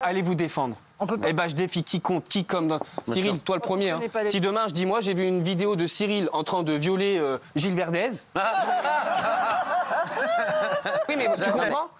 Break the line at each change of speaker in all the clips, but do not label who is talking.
allez vous défendre. Eh ben, je défie quiconque, qui comme dans... Cyril, toi le premier. Hein. Si demain je dis moi j'ai vu une vidéo de Cyril en train de violer Gilles Verdez. Oui mais tu comprends?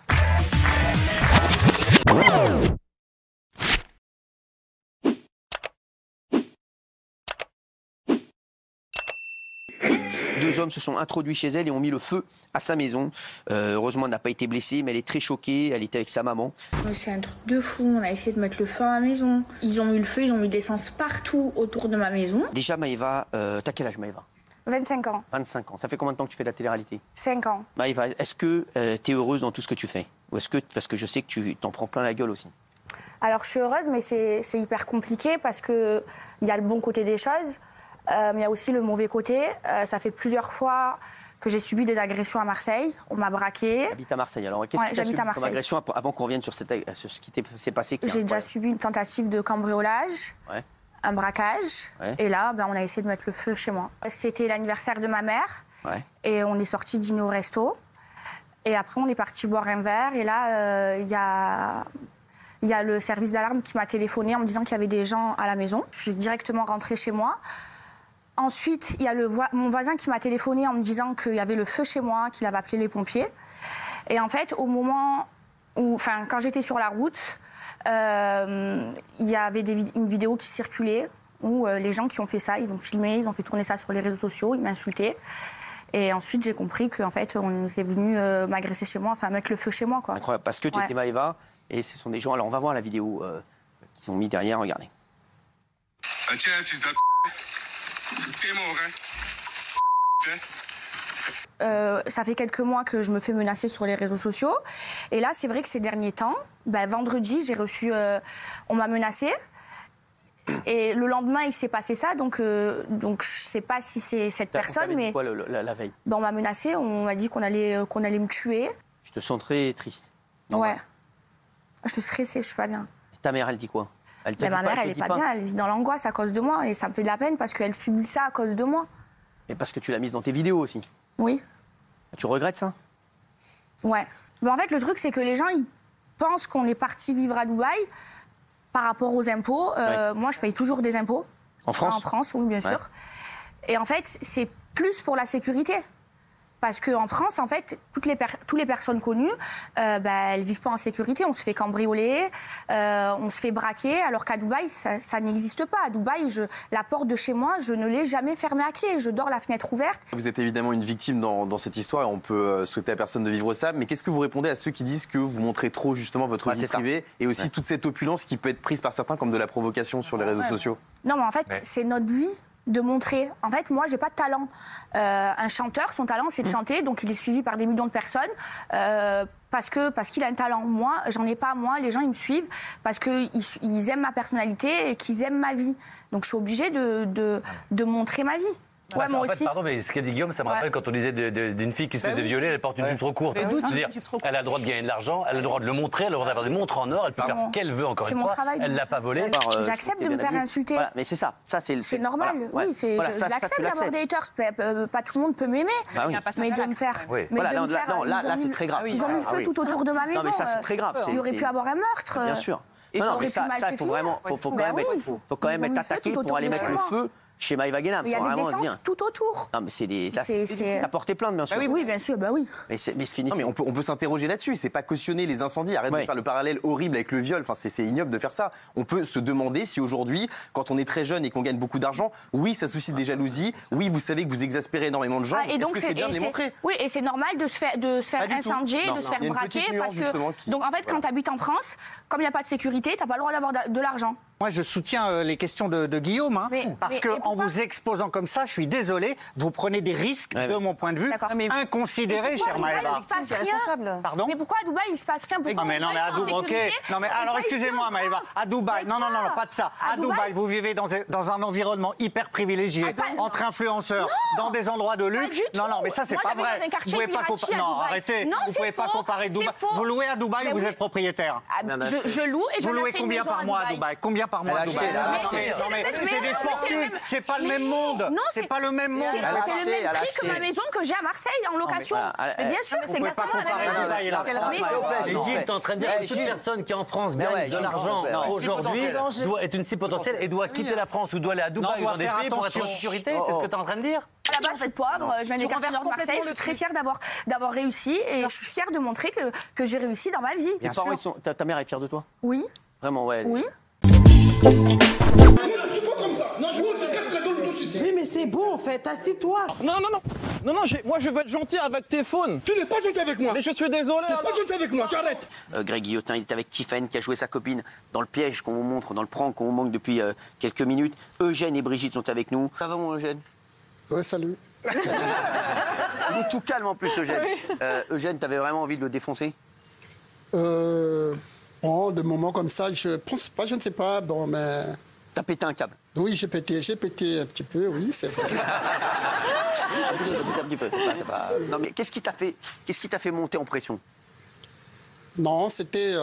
Deux hommes se sont introduits chez elle et ont mis le feu à sa maison. Heureusement, elle n'a pas été blessée, mais elle est très choquée. Elle était avec sa maman.
C'est un truc de fou. On a essayé de mettre le feu à ma maison. Ils ont mis le feu, ils ont mis de l'essence partout autour de ma maison.
Déjà, Maëva, t'as quel âge, Maëva?
25 ans.
25 ans. Ça fait combien de temps que tu fais de la télé-réalité?
5 ans.
Maëva, est-ce que tu es heureuse dans tout ce que tu fais? Ou est-ce que, parce que je sais que tu t'en prends plein la gueule aussi.
Alors, je suis heureuse, mais c'est hyper compliqué parce qu'il y a le bon côté des choses. Mais il y a aussi le mauvais côté. Ça fait plusieurs fois que j'ai subi des agressions à Marseille. On m'a braqué.
Tu habites à Marseille. Alors, qu'est-ce que tu as subi comme agression avant qu'on revienne sur ce qui s'est passé?
J'ai déjà subi une tentative de cambriolage, un braquage. Et là, on a essayé de mettre le feu chez moi. C'était l'anniversaire de ma mère. Et on est sorti dîner au resto. Et après, on est parti boire un verre. Et là, il y a le service d'alarme qui m'a téléphoné en me disant qu'il y avait des gens à la maison. Je suis directement rentrée chez moi. Ensuite, il y a mon voisin qui m'a téléphoné en me disant qu'il y avait le feu chez moi, qu'il avait appelé les pompiers. Et en fait, au moment où, quand j'étais sur la route, il y avait une vidéo qui circulait où les gens qui ont fait ça, ils ont filmé, ils ont fait tourner ça sur les réseaux sociaux, ils m'insultaient. Et ensuite, j'ai compris qu'en fait, on était venu m'agresser chez moi, mettre le feu chez moi, quoi.
Incroyable, parce que tu étais Maëva, et ce sont des gens... Alors, on va voir la vidéo qu'ils ont mis derrière, regardez.
Tiens, fils de... T'es mort, hein?
Ça fait quelques mois que je me fais menacer sur les réseaux sociaux. Et là, c'est vrai que ces derniers temps, vendredi, j'ai reçu... on m'a menacée. Et le lendemain, il s'est passé ça. Donc je ne sais pas si c'est cette personne, mais...
Quoi, la veille?
On m'a menacée, on m'a dit qu'on allait me tuer.
Je te sens très triste.
Ouais. Je suis stressée, je suis pas bien.
Et ta mère, elle dit quoi?
Ma mère, elle est pas bien, elle vit dans l'angoisse à cause de moi. Et ça me fait de la peine parce qu'elle subit ça à cause de moi.
Mais parce que tu l'as mise dans tes vidéos aussi.
Oui.
Tu regrettes ça?
Ouais. En fait, le truc, c'est que les gens, ils pensent qu'on est parti vivre à Dubaï par rapport aux impôts. Moi, je paye toujours des impôts.
En France?
En France, oui, bien sûr. Et en fait, c'est plus pour la sécurité. Parce qu'en France, en fait, toutes les personnes connues, elles vivent pas en sécurité. On se fait cambrioler, on se fait braquer, alors qu'à Dubaï, ça n'existe pas. À Dubaï, la porte de chez moi, je ne l'ai jamais fermée à clé. Je dors la fenêtre ouverte.
Vous êtes évidemment une victime dans cette histoire et on peut souhaiter à personne de vivre ça. Mais qu'est-ce que vous répondez à ceux qui disent que vous montrez trop justement votre vie privée et aussi toute cette opulence qui peut être prise par certains comme de la provocation sur les réseaux sociaux? Non,
mais en fait, c'est notre vie de montrer. En fait, moi, j'ai pas de talent. Un chanteur, son talent, c'est de chanter, donc il est suivi par des millions de personnes parce qu'il a un talent. Moi, j'en ai pas. Moi, les gens, ils me suivent parce qu'ils aiment ma personnalité et qu'ils aiment ma vie. Donc, je suis obligée de montrer ma vie.
Ouais, moi aussi. Pardon, mais ce qu'a dit Guillaume, ça me rappelle quand on disait d'une fille qui se faisait violer, elle porte une jupe trop courte. C'est-à-dire, elle a le droit de gagner de l'argent, elle a le droit de le montrer, elle a le droit d'avoir des montres en or, elle peut faire ce qu'elle veut encore une fois. Elle l'a pas volé.
J'accepte de me faire insulter.
Voilà, mais c'est ça. C'est
normal. Oui, j'accepte d'avoir des haters. Pas tout le monde peut m'aimer, mais de me faire.
Là, c'est très grave.
Ils ont mis le feu tout autour de ma maison.
Non, mais ça, c'est très grave.
Il aurait pu avoir un meurtre.
Bien sûr. Non, mais ça, il faut quand même être attaqué pour aller mettre le feu chez Maëva Guénam.
Il y a des essences tout autour.
Non, mais t'as porté plainte, bien sûr.
Oui, bien sûr, oui.
Mais c'est fini.
Non, mais on peut s'interroger là-dessus. C'est pas cautionner les incendies. Arrête de faire le parallèle horrible avec le viol. Enfin, c'est ignoble de faire ça. On peut se demander si aujourd'hui, quand on est très jeune et qu'on gagne beaucoup d'argent, oui, ça suscite des jalousies. Oui, vous savez que vous exaspérez énormément de gens. Est-ce que c'est bien de les montrer?
Oui, et c'est normal de se faire incendier, de se faire braquer. Donc, en fait, quand tu habites en France, comme il n'y a pas de sécurité, tu n'as pas le droit d'avoir de l'argent.
Moi, je soutiens les questions de Guillaume, parce qu'en vous exposant comme ça, je suis désolé, vous prenez des risques, de mon point de vue, inconsidérés, chère Maëva.
Pardon? Mais pourquoi à Dubaï, il ne se passe rien?
Non, mais à Dubaï, ok. Non, mais alors, excusez-moi, Maëva. À Dubaï, non, pas de ça. À Dubaï, vous vivez dans un environnement hyper privilégié, entre influenceurs, dans des endroits de luxe. Non, mais ça, c'est pas vrai. Vous pouvez pas comparer. Non, arrêtez. Vous pouvez pas comparer Dubaï. Vous louez à Dubaï ou vous êtes propriétaire?
Je loue et je
Vous louez combien par mois à Dubaï? Combien combien par mois à Dubaï? C'est des fortunes, c'est pas le même monde.
Non,
c'est pas le même monde.
C'est le même prix que ma maison que j'ai à Marseille en location. Bien sûr, c'est exactement la même chose.
Gilles, t'es en train de dire que toute personne qui en France gagne de l'argent aujourd'hui est une cible potentielle et doit quitter la France ou doit aller à Dubaï ou dans des pays pour être en sécurité. C'est ce que t'es en train de dire?
À la base, je suis pauvre, je viens des quartiers nord de Marseille, je suis très fière d'avoir réussi et je suis fière de montrer que j'ai réussi dans ma vie.
Tes parents, ta mère est fière de toi?
Oui.
Vraiment, ouais.
Oui.
Oui, mais c'est bon en fait, assis-toi.
Non, moi je veux être gentil avec tes faunes.
Tu n'es pas gentil avec moi.
Mais je suis désolé.
Tu n'es pas gentil avec moi, tu arrêtes.
Greg Guillotin, il est avec Tiffen qui a joué sa copine dans le piège qu'on vous montre, dans le prank qu'on vous manque depuis quelques minutes. Eugène et Brigitte sont avec nous. Ça va mon Eugène?
Ouais, salut.
Il est tout calme en plus, Eugène. Eugène, t'avais vraiment envie de le défoncer?
Bon, de moments comme ça, je pense pas, je ne sais pas, bon, mais...
T'as pété un câble?
Oui, j'ai pété un petit peu, oui, c'est vrai.
Un petit peu. Non, mais qu'est-ce qui t'a fait monter en pression?
Non, c'était,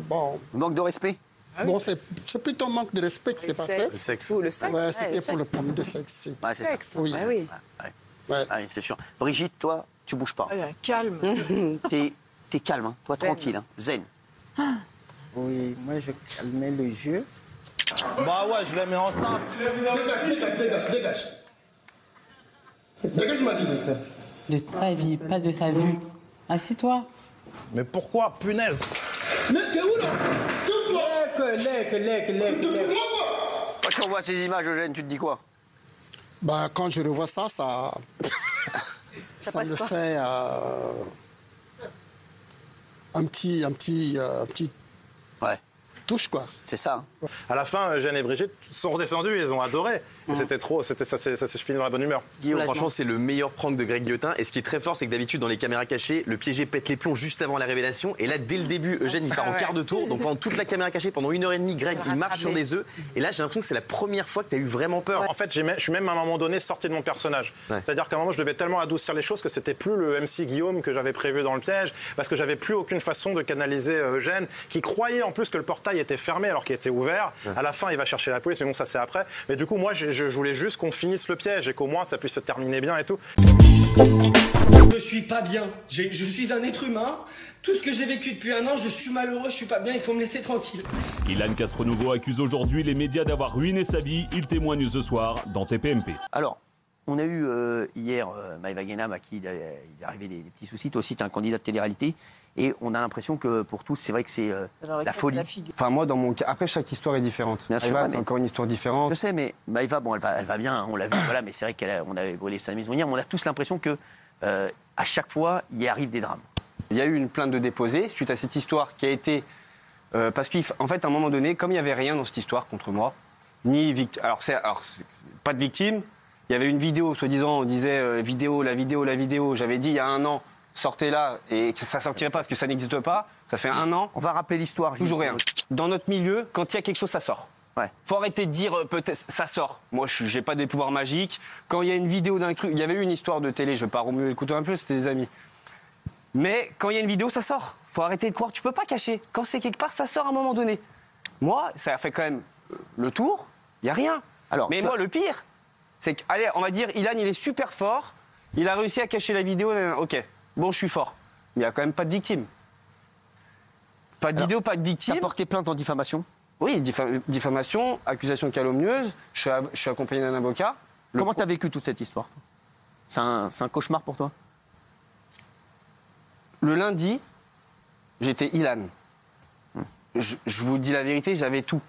bon...
Manque de respect?
Bon, c'est plutôt un manque de respect que c'est passé.
Le sexe.
Pour le sexe.
Ouais, c'était pour le problème de sexe.
Ouais, c'est ça.
Oui.
Ah oui.
Ouais.
Ouais, c'est sûr. Brigitte, toi, tu bouges pas.
Calme.
T'es calme, hein. Toi, tranquille, hein. Zen.
Oui, moi je calmais le jeu.
Bah ouais, je les mets ensemble.
Dégage. Dégage ma vie.
De sa vie, pas de sa vue. Assis-toi.
Mais pourquoi, punaise?
Mais t'es où là?
Quand tu revois ces images, Eugène, tu te dis quoi?
Bah, quand je revois ça, ça me fait un petit
Ouais.
touche, quoi.
C'est ça.
À la fin, Eugène et Brigitte sont redescendus, ils ont adoré. C'était trop, ça s'est fini dans la bonne humeur.
Franchement, c'est le meilleur prank de Greg Guillotin. Et ce qui est très fort, c'est que d'habitude, dans les caméras cachées, le piégé pète les plombs juste avant la révélation. Et là, dès le début, Eugène, il part en quart de tour. Donc pendant toute la caméra cachée, pendant 1h30, Greg, il marche sur des œufs. Et là, j'ai l'impression que c'est la première fois que tu as eu vraiment peur.
En fait, je suis même à un moment donné sorti de mon personnage. C'est-à-dire qu'à un moment, je devais tellement adoucir les choses que c'était plus le MC Guillaume que j'avais prévu dans le piège, parce que j'avais plus aucune façon de canaliser Eugène, qui croyait en plus que le portail était fermé alors qu'il était ouvert. À la fin, il va chercher la police, mais bon, ça c'est après. Mais du coup, moi, je voulais juste qu'on finisse le piège et qu'au moins ça puisse se terminer bien et tout.
Je suis pas bien. Je suis un être humain. Tout ce que j'ai vécu depuis un an, je suis malheureux, je suis pas bien, il faut me laisser tranquille.
Ilan Castrenouveau accuse aujourd'hui les médias d'avoir ruiné sa vie. Il témoigne ce soir dans TPMP.
Alors, on a eu hier Maëva Guénam à qui il est arrivé des petits soucis. Toi aussi, tu es un candidat de télé-réalité. Et on a l'impression que pour tous, c'est vrai que c'est la folie.
Enfin, moi, dans mon cas, après, chaque histoire est différente. Maëva, c'est encore une histoire différente.
Je sais, mais Maëva, bon, elle va bien, on l'a vu, voilà, mais c'est vrai qu'on avait brûlé sa maison hier. On a tous l'impression que à chaque fois, il y arrive des drames.
Il y a eu une plainte de déposée suite à cette histoire qui a été... parce qu'en fait, à un moment donné, comme il n'y avait rien dans cette histoire contre moi, ni victime... Alors, pas de victime. Il y avait une vidéo, soi-disant, on disait la vidéo. J'avais dit il y a un an, sortez-la, et ça ne sortirait pas parce que ça n'existe pas. Ça fait un an.
On va rappeler l'histoire.
Toujours rien. Dans notre milieu, quand il y a quelque chose, ça sort.
Ouais.
Faut arrêter de dire peut-être ça sort. Moi, j'ai pas des pouvoirs magiques. Quand il y a une vidéo d'un truc, il y avait eu une histoire de télé, je vais pas remuer le couteau un peu, c'était des amis. Mais quand il y a une vidéo, ça sort. Faut arrêter de croire, tu peux pas cacher. Quand c'est quelque part, ça sort à un moment donné. Moi, ça a fait quand même le tour, il y a rien. Alors, mais moi, le pire, c'est que, allez, on va dire, Ilan, il est super fort, il a réussi à cacher la vidéo, ok, bon, je suis fort. Mais il n'y a quand même pas de victime. Pas de vidéo, pas de victime.
Tu as porté plainte en diffamation?
Oui, diffamation, accusation calomnieuse, je suis accompagné d'un avocat.
Comment tu as vécu toute cette histoire? C'est un cauchemar pour toi?
Le lundi, j'étais Ilan. Je vous dis la vérité, j'avais tout.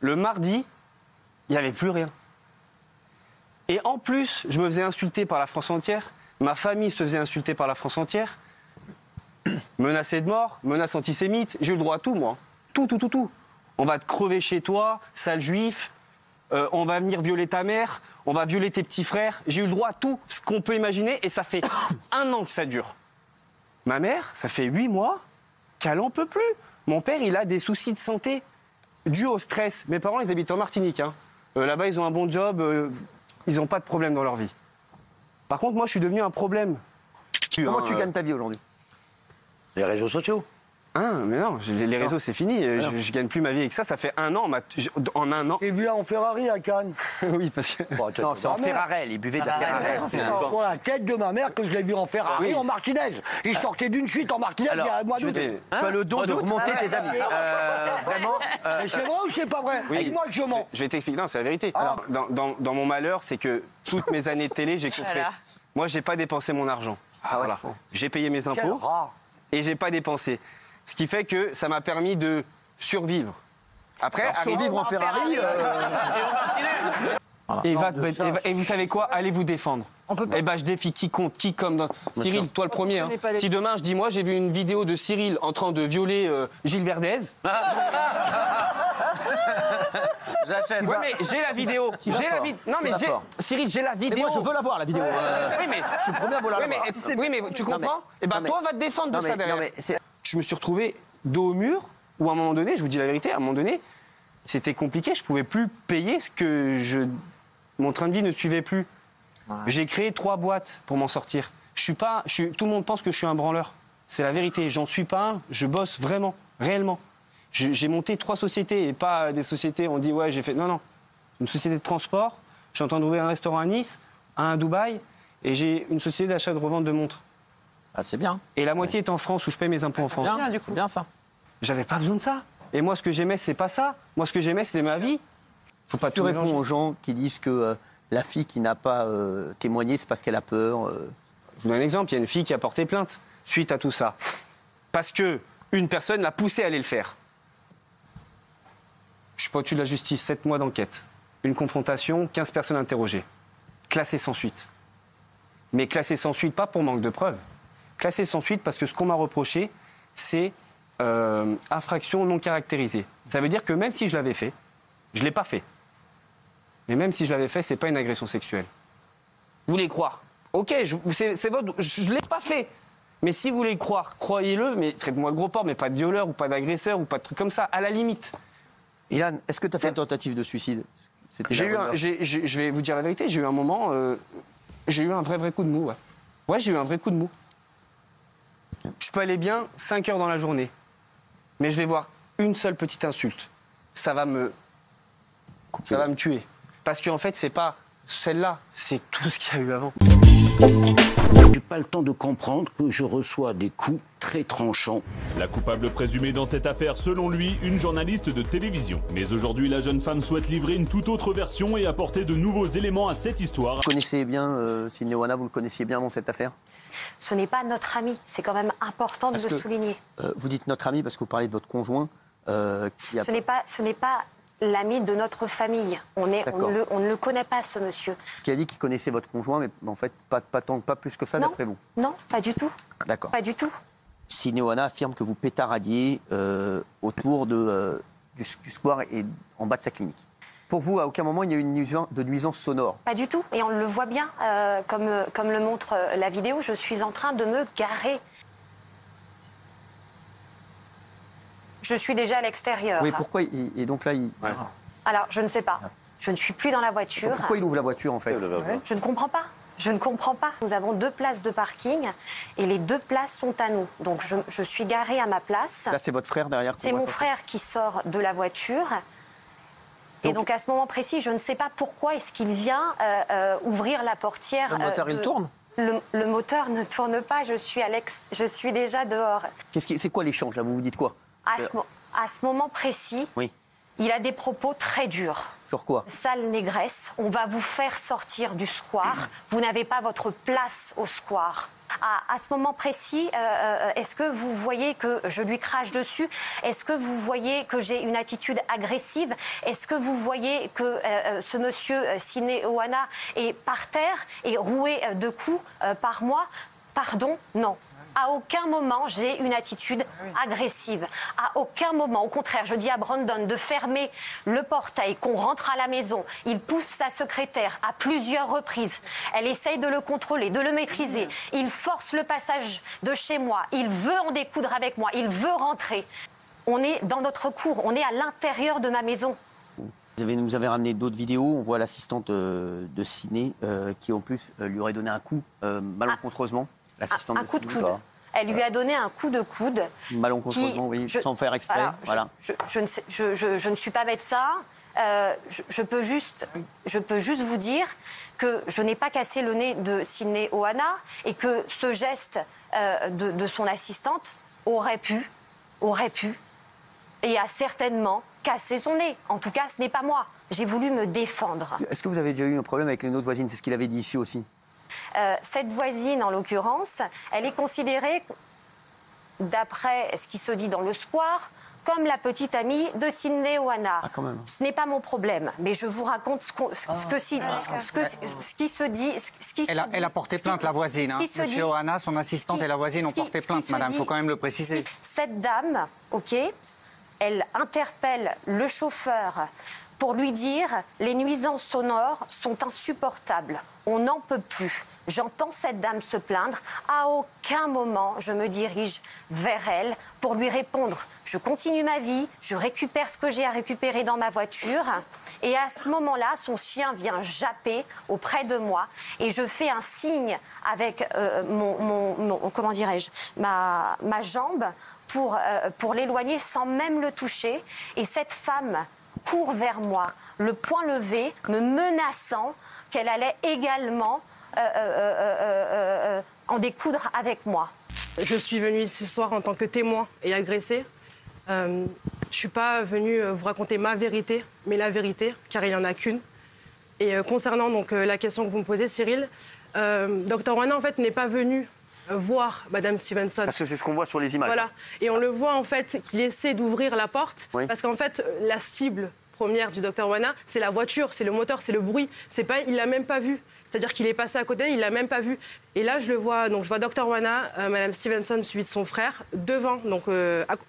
Le mardi, il n'y avait plus rien. Et en plus, je me faisais insulter par la France entière. Ma famille se faisait insulter par la France entière. Menacé de mort, menace antisémite. J'ai eu le droit à tout, moi. Tout. On va te crever chez toi, sale juif. On va venir violer ta mère. On va violer tes petits frères. J'ai eu le droit à tout ce qu'on peut imaginer. Et ça fait un an que ça dure. Ma mère, ça fait 8 mois qu'elle n'en peut plus. Mon père, il a des soucis de santé dus au stress. Mes parents, ils habitent en Martinique. Hein. Là-bas, ils ont un bon job. Ils n'ont pas de problème dans leur vie. Par contre, moi, je suis devenu un problème.
Comment tu gagnes ta vie aujourd'hui?
Les réseaux sociaux.
Mais non, les réseaux, c'est fini. Je gagne plus ma vie avec ça. Ça fait 1 an. En 1 an.
J'ai vu en Ferrari à Cannes.
Oui, parce que.
Non, c'est en Ferrari. Il buvait de la Ferrari.
Pour la tête de ma mère que je l'ai vu en Ferrari en Martinez. Il sortait d'une suite en Martinez il y a un mois d'août.
Tu as le don de remonter tes amis. Vraiment.
Mais c'est vrai ou c'est pas vrai?
Oui.
Avec moi, je mens.
Je vais t'expliquer. Non, c'est la vérité. Alors, dans mon malheur, c'est que toutes mes années de télé, j'ai coffré. Moi, j'ai pas dépensé mon argent. Voilà. J'ai payé mes impôts et j'ai pas dépensé. Ce qui fait que ça m'a permis de survivre. Après,
survivre en Ferrari.
Et vous savez quoi? Allez vous défendre. Eh ben, je défie quiconque, qui comme Cyril, toi le premier. Hein. Si demain je dis moi j'ai vu une vidéo de Cyril en train de violer Gilles Verdez.
J'achète.
Oui, mais j'ai la vidéo. Non, mais Cyril, j'ai la vidéo.
Mais moi, je veux la voir, la vidéo.
Oui, mais
je suis le premier à vouloir la voir.
Oui, mais tu comprends? Eh ben, toi, va te défendre de ça derrière. Je me suis retrouvé dos au mur, où à un moment donné, je vous dis la vérité, à un moment donné, c'était compliqué. Je pouvais plus payer ce que mon train de vie ne suivait plus. J'ai créé 3 boîtes pour m'en sortir. Tout le monde pense que je suis un branleur. C'est la vérité. J'en suis pas un. Je bosse vraiment, réellement. J'ai monté 3 sociétés et pas des sociétés. On dit ouais, j'ai fait. Non. Une société de transport. Je suis en train d'ouvrir un restaurant à Nice, un à Dubaï, et j'ai une société d'achat de revente de montres.
Ah, c'est bien.
Et la moitié est en France, où je paye mes impôts en France.
Bien, du coup. Bien ça.
J'avais pas besoin de ça. Et moi, ce que j'aimais, c'est pas ça. Moi, ce que j'aimais, c'est ma vie.
Faut pas. Tu réponds aux gens qui disent que la fille qui n'a pas témoigné, c'est parce qu'elle a peur.
Je vous donne un exemple. Il y a une fille qui a porté plainte suite à tout ça, parce que une personne l'a poussée à aller le faire. Je suis pas au-dessus de la justice. 7 mois d'enquête, une confrontation, 15 personnes interrogées, classées sans suite. Mais classées sans suite, pas pour manque de preuves. Classées sans suite parce que ce qu'on m'a reproché, c'est infraction non caractérisée. Ça veut dire que même si je l'avais fait, je l'ai pas fait. Mais même si je l'avais fait, c'est pas une agression sexuelle. Vous voulez croire? Ok, c'est votre. Je l'ai pas fait. Mais si vous voulez croire, croyez-le. Mais traitez-moi de gros porc, mais pas de violeur ou pas d'agresseur ou pas de truc comme ça. À la limite.
Ilan, est-ce que tu as fait une tentative de suicide?
Je vais vous dire la vérité. J'ai eu un moment. J'ai eu un vrai coup de mou. Ouais, j'ai eu un vrai coup de mou. Je peux aller bien 5 heures dans la journée, mais je vais voir une seule petite insulte. Ça va me tuer. Parce qu'en fait, c'est pas celle-là, c'est tout ce qu'il y a eu avant.
J'ai pas le temps de comprendre que je reçois des coups très tranchants.
La coupable présumée dans cette affaire, selon lui, une journaliste de télévision. Mais aujourd'hui, la jeune femme souhaite livrer une toute autre version et apporter de nouveaux éléments à cette histoire.
Vous connaissez bien Sidney Oana, vous le connaissiez bien dans cette affaire?
Ce n'est pas notre ami, c'est quand même important de le souligner.
Vous dites notre ami parce que vous parlez de votre conjoint.
Ce n'est pas l'ami de notre famille. On ne le connaît pas, ce monsieur.
Ce qu'il a dit qu'il connaissait votre conjoint, mais en fait, pas plus que ça, d'après vous?
Non, pas du tout.
D'accord.
Pas du tout.
Sidney Oana affirme que vous pétaradiez autour du square et en bas de sa clinique. Pour vous, à aucun moment, il y a eu une nuisance sonore?
Pas du tout. Et on le voit bien, comme le montre la vidéo, je suis en train de me garer. Je suis déjà à l'extérieur.
Oui, pourquoi et donc là,
Alors, je ne sais pas. Je ne suis plus dans la voiture.
Pourquoi il ouvre la voiture, en fait?
Je ne comprends pas. Je ne comprends pas. Nous avons 2 places de parking et les 2 places sont à nous. Donc, je suis garée à ma place.
Là, c'est votre frère derrière?
C'est mon frère qui sort de la voiture. Et donc, à ce moment précis, je ne sais pas pourquoi est-ce qu'il vient ouvrir la portière.
Le moteur, il tourne?
Le moteur ne tourne pas. Je suis déjà dehors.
C'est quoi l'échange, là? Vous vous dites quoi?
À ce moment précis,
oui.
Il a des propos très durs.
Sur quoi?
Sale négresse, on va vous faire sortir du square. Vous n'avez pas votre place au square. À ce moment précis, est-ce que vous voyez que je lui crache dessus? Est-ce que vous voyez que j'ai une attitude agressive? Est-ce que vous voyez que ce monsieur Sidney Oana est par terre et roué de coups par moi? Pardon? Non. À aucun moment, j'ai une attitude agressive. À aucun moment. Au contraire, je dis à Brandon de fermer le portail, qu'on rentre à la maison. Il pousse sa secrétaire à plusieurs reprises. Elle essaye de le contrôler, de le maîtriser. Il force le passage de chez moi. Il veut en découdre avec moi. Il veut rentrer. On est dans notre cour. On est à l'intérieur de ma maison.
Vous nous avez ramené d'autres vidéos. On voit l'assistante de Sidney qui, en plus, lui aurait donné un coup malencontreusement.
Un coup de coude. Elle lui a donné un coup de coude.
Malencontreusement, oui, sans faire exprès.
Alors,
voilà.
Je ne suis pas médecin. Je peux juste vous dire que je n'ai pas cassé le nez de Sydney Oana et que ce geste de son assistante aurait pu et a certainement cassé son nez. En tout cas, ce n'est pas moi. J'ai voulu me défendre.
Est-ce que vous avez déjà eu un problème avec une autre voisine? C'est ce qu'il avait dit ici aussi.
Cette voisine, en l'occurrence, elle est considérée, d'après ce qui se dit dans le square, comme la petite amie de Sydney Oana.
Ah, quand même.
Ce n'est pas mon problème, mais je vous raconte ce qui se dit.
Elle a porté plainte, la voisine. Monsieur Oana, son assistante et la voisine ont porté plainte, madame. Il faut quand même le préciser.
Cette dame, elle interpelle le chauffeur pour lui dire « Les nuisances sonores sont insupportables. On n'en peut plus. » J'entends cette dame se plaindre. À aucun moment, je me dirige vers elle pour lui répondre. Je continue ma vie, je récupère ce que j'ai à récupérer dans ma voiture. Et à ce moment-là, son chien vient japper auprès de moi. Et je fais un signe avec comment dirais-je, ma jambe pour l'éloigner sans même le toucher. Et cette femme court vers moi, le poing levé, me menaçant qu'elle allait également en découdre avec moi.
Je suis venue ce soir en tant que témoin et agressée. Je ne suis pas venue vous raconter ma vérité, mais la vérité, car il n'y en a qu'une. Et concernant donc, la question que vous me posez, Cyril, Dr Oana en fait, n'est pas venu voir Madame Stevenson.
Parce que c'est ce qu'on voit sur les images.
Voilà. Et on le voit en fait qu'il essaie d'ouvrir la porte,
oui.
Parce qu'en fait, la cible première du Dr Oana, c'est la voiture, c'est le moteur, c'est le bruit. Il l'a même pas vu. C'est-à-dire qu'il est passé à côté, il l'a même pas vu. Et là, je le vois, donc je vois Dr Oana, Madame Stevenson suivi de son frère,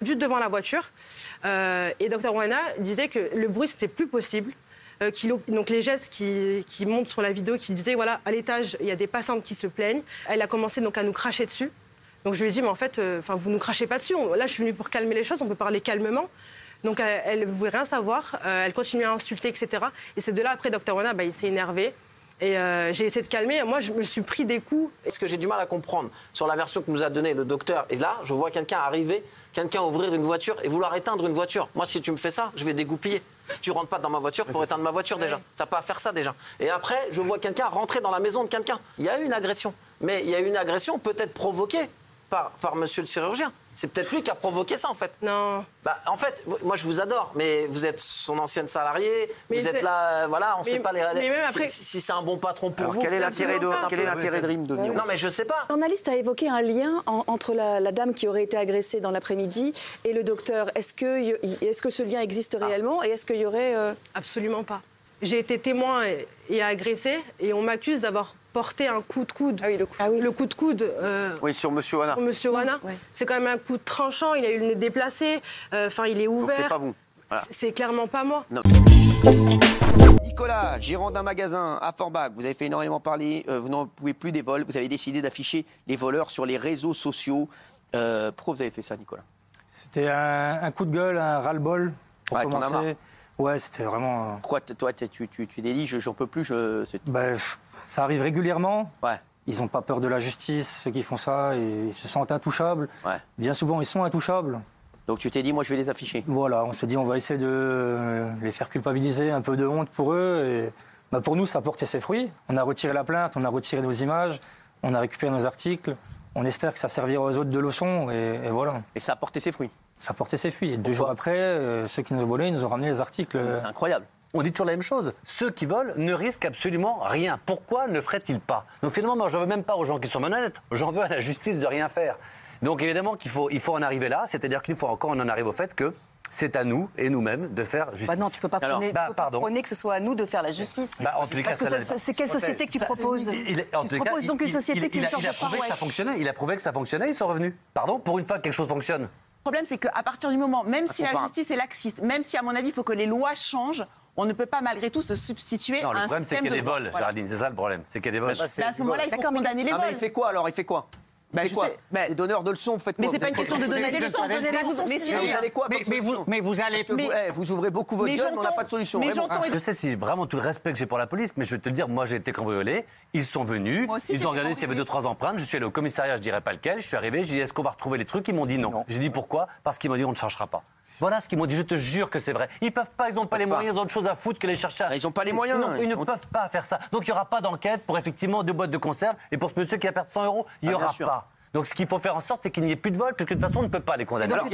juste devant la voiture. Et Dr Oana disait que le bruit, c'était plus possible. Donc les gestes qui montrent sur la vidéo, qui disaient, voilà, à l'étage, il y a des passantes qui se plaignent. Elle a commencé donc à nous cracher dessus. Donc je lui ai dit, mais en fait, vous nous crachez pas dessus. Là, je suis venue pour calmer les choses, on peut parler calmement. Donc elle ne voulait rien savoir, elle continuait à insulter, etc. Et c'est de là, après, Dr Oana, il s'est énervé. Et j'ai essayé de calmer. Moi, je me suis pris des coups.
Ce que j'ai du mal à comprendre sur la version que nous a donnée le docteur, et là, je vois quelqu'un arriver, quelqu'un ouvrir une voiture et vouloir éteindre une voiture. Moi, si tu me fais ça, je vais dégoupiller. Tu rentres pas dans ma voiture pour éteindre ma voiture déjà. Tu n'as pas à faire ça déjà. Et après, je vois quelqu'un rentrer dans la maison de quelqu'un. Il y a eu une agression. Mais il y a eu une agression peut-être provoquée par monsieur le chirurgien. C'est peut-être lui qui a provoqué ça, en fait.
Non.
En fait, moi, je vous adore, mais vous êtes son ancienne salariée, vous êtes là, voilà, on ne sait pas si c'est un bon patron pour vous.
Quel est l'intérêt de Rim de venir?
Non, mais je ne sais pas.
Le journaliste a évoqué un lien entre la dame qui aurait été agressée dans l'après-midi et le docteur. Est-ce que ce lien existe réellement et est-ce qu'il y aurait...
Absolument pas. J'ai été témoin et agressée et on m'accuse d'avoir porté un coup de coude.
Ah oui, le
coup de coude.
Oui, sur Monsieur Oana.
Sur Monsieur Oana. Oui. C'est quand même un coup tranchant, il a eu le nez déplacé, il est ouvert.
Donc c'est pas vous. Voilà.
C'est clairement pas moi.
Non. Nicolas, gérant d'un magasin à Forbach, vous avez fait énormément parler, vous n'en pouvez plus des vols, vous avez décidé d'afficher les voleurs sur les réseaux sociaux. Pourquoi vous avez fait ça, Nicolas?
C'était un coup de gueule, un ras-le-bol pour commencer. Ouais, c'était vraiment...
Pourquoi toi, tu t'es dit, j'en peux plus
ça arrive régulièrement.
Ouais.
Ils n'ont pas peur de la justice, ceux qui font ça, et ils se sentent intouchables.
Ouais.
Bien souvent, ils sont intouchables.
Donc tu t'es dit, moi, je vais les afficher.
Voilà, on s'est dit, on va essayer de les faire culpabiliser, un peu de honte pour eux. Et, pour nous, ça a porté ses fruits. On a retiré la plainte, on a retiré nos images, on a récupéré nos articles. On espère que ça servira aux autres de leçon, et voilà.
Et ça a porté ses fruits?
Ça a porté ses fruits. Et 2 jours après, ceux qui nous ont volé, ils nous ont ramené les articles.
C'est incroyable.
On dit toujours la même chose. Ceux qui volent ne risquent absolument rien. Pourquoi ne feraient-ils pas? Donc finalement, moi, je n'en veux même pas aux gens qui sont malhonnêtes. J'en veux à la justice de rien faire. Donc évidemment qu'il faut en arriver là. C'est-à-dire qu'il faut encore on en arrive au fait que c'est à nous et nous-mêmes de faire justice.
Non, tu ne peux pas prôner que ce soit à nous de faire la justice.
En tout cas,
c'est quelle société que tu proposes? Tu proposes donc une société qui ne change pas.
Il a prouvé que ça fonctionnait, ils sont revenus. Pardon, pour une fois que quelque chose fonctionne.
Le problème, c'est qu'à partir du moment, même si la justice est laxiste, même si, à mon avis, il faut que les lois changent, on ne peut pas malgré tout se substituer à un système de...
Non, le problème, c'est qu'il y a des vols, Géraldine. C'est ça le problème, c'est qu'il y a des vols.
À ce moment-là, il faut condamner les vols.
Il fait quoi alors? Il fait quoi? Bah, je sais. Les donneurs de leçons, faites quoi?
Mais c'est pas une question de donner des leçons, donner des leçons.
Mais vous avez quoi comme solution?
Mais vous allez...
Vous ouvrez beaucoup votre gueule, mais on n'a pas de solution.
Je sais si vraiment tout le respect que j'ai pour la police, mais je vais te le dire, moi j'ai été cambriolé, ils sont venus, ils ont regardé s'il y avait 2-3 empreintes, je suis allé au commissariat, je dirais pas lequel, je suis arrivé, j'ai dit est-ce qu'on va retrouver les trucs, ils m'ont dit non. J'ai dit pourquoi? Parce qu'ils m'ont dit on ne cherchera pas. Voilà ce qu'ils m'ont dit, je te jure que c'est vrai. Ils peuvent pas, ils n'ont pas les moyens, ils ont autre chose à foutre que les chercher.
Ils n'ont pas les moyens.
Non, ils ne peuvent pas faire ça. Donc il n'y aura pas d'enquête pour effectivement 2 boîtes de conserve et pour ce monsieur qui a perdu 100 €, il n'y aura pas. Donc ce qu'il faut faire en sorte, c'est qu'il n'y ait plus de vol, parce que de toute façon on ne peut pas les condamner.
Donc,